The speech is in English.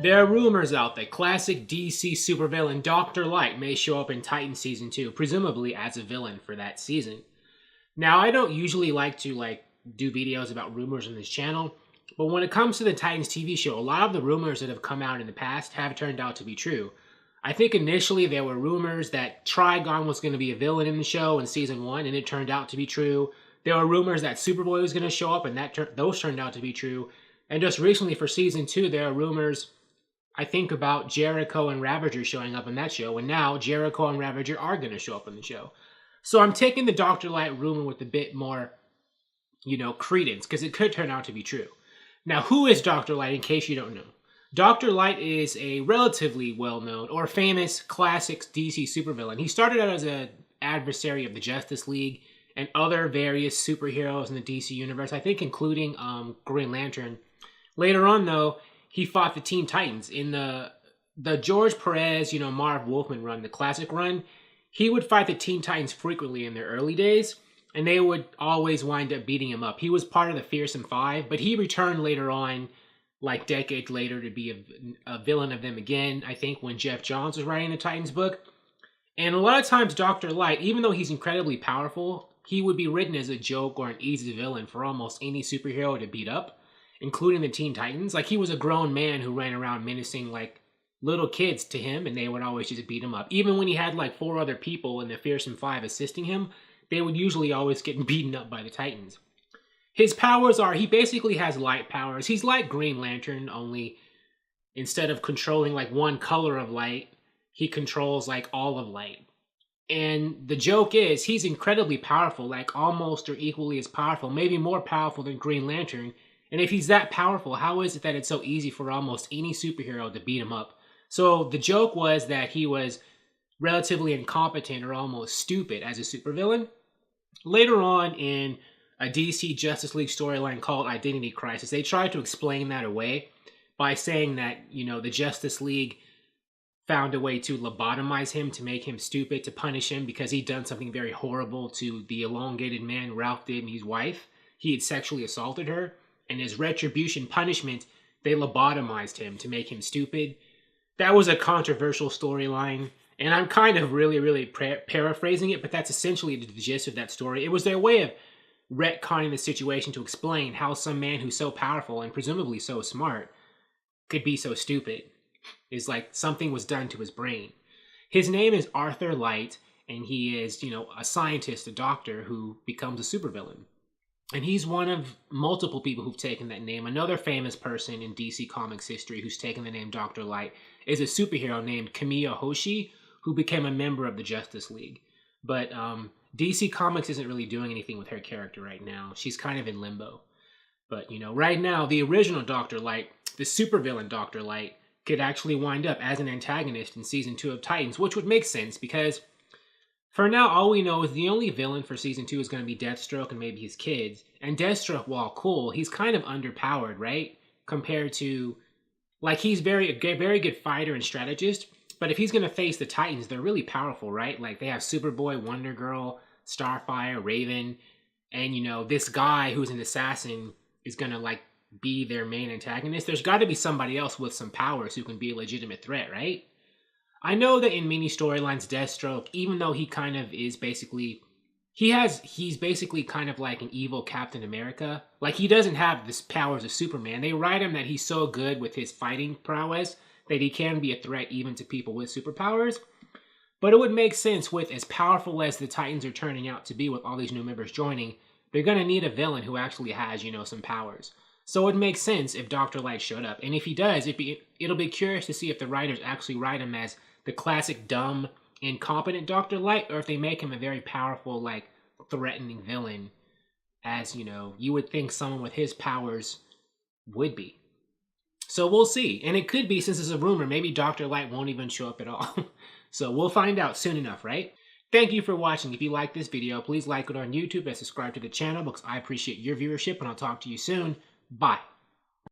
There are rumors out that classic DC supervillain Dr. Light may show up in Titans Season 2, presumably as a villain for that season. Now, I don't usually like to do videos about rumors on this channel, but when it comes to the Titans TV show, a lot of the rumors that have come out in the past have turned out to be true. I think initially there were rumors that Trigon was going to be a villain in the show in Season 1, and it turned out to be true. There were rumors that Superboy was going to show up, and those turned out to be true. And just recently for Season 2, there are rumors, I think, about Jericho and Ravager showing up in that show, and now Jericho and Ravager are going to show up in the show. So I'm taking the Dr. Light rumor with a bit more, credence, because it could turn out to be true. Now, who is Dr. Light, in case you don't know? Dr. Light is a relatively well-known or famous classic DC supervillain. He started out as an adversary of the Justice League and other various superheroes in the DC universe, I think including Green Lantern. Later on, though, he fought the Teen Titans. In the George Perez, Marv Wolfman run, the classic run, he would fight the Teen Titans frequently in their early days, and they would always wind up beating him up. He was part of the Fearsome Five, but he returned later on, decades later, to be a villain of them again, I think, when Jeff Johns was writing the Titans book. And a lot of times, Dr. Light, even though he's incredibly powerful, he would be written as a joke or an easy villain for almost any superhero to beat up, including the Teen Titans. He was a grown man who ran around menacing, little kids to him, and they would always just beat him up. Even when he had, 4 other people in the Fearsome Five assisting him, they would usually always get beaten up by the Titans. His powers are, he basically has light powers. He's like Green Lantern, only instead of controlling, one color of light, he controls, all of light. And the joke is, he's incredibly powerful, almost or equally as powerful, maybe more powerful than Green Lantern. And if he's that powerful, how is it that it's so easy for almost any superhero to beat him up? So the joke was that he was relatively incompetent or almost stupid as a supervillain. Later on in a DC Justice League storyline called Identity Crisis, they tried to explain that away by saying that, the Justice League found a way to lobotomize him, to make him stupid, to punish him because he'd done something very horrible to the elongated man Ralph Dibny's wife. He had sexually assaulted her. And as retribution punishment, they lobotomized him to make him stupid. That was a controversial storyline, and I'm kind of really paraphrasing it, but that's essentially the gist of that story. It was their way of retconning the situation to explain how some man who's so powerful and presumably so smart could be so stupid. It's like something was done to his brain. His name is Arthur Light, and he is, a scientist, a doctor who becomes a supervillain. And he's one of multiple people who've taken that name. Another famous person in DC Comics history who's taken the name Dr. Light is a superhero named Kamiya Hoshi, who became a member of the Justice League. But DC Comics isn't really doing anything with her character right now. She's kind of in limbo. But, right now, the original Dr. Light, the supervillain Dr. Light, could actually wind up as an antagonist in Season 2 of Titans, which would make sense because for now, all we know is the only villain for Season 2 is going to be Deathstroke and maybe his kids. And Deathstroke, while cool, he's kind of underpowered, right? Compared to, he's a very good fighter and strategist. But if he's going to face the Titans, they're really powerful, right? They have Superboy, Wonder Girl, Starfire, Raven. And, this guy who's an assassin is going to, be their main antagonist. There's got to be somebody else with some powers who can be a legitimate threat, right? I know that in many storylines, Deathstroke, even though he kind of is basically, he's basically kind of like an evil Captain America. He doesn't have the powers of Superman. They write him that he's so good with his fighting prowess that he can be a threat even to people with superpowers. But it would make sense with as powerful as the Titans are turning out to be with all these new members joining, they're going to need a villain who actually has, some powers. So it makes sense if Dr. Light showed up. And if he does, it'll be curious to see if the writers actually write him as the classic dumb, incompetent Dr. Light, or if they make him a very powerful, threatening villain, as, you would think someone with his powers would be. So we'll see. And it could be, since it's a rumor, maybe Dr. Light won't even show up at all. So we'll find out soon enough, right? Thank you for watching. If you like this video, please like it on YouTube and subscribe to the channel because I appreciate your viewership, and I'll talk to you soon. Bye.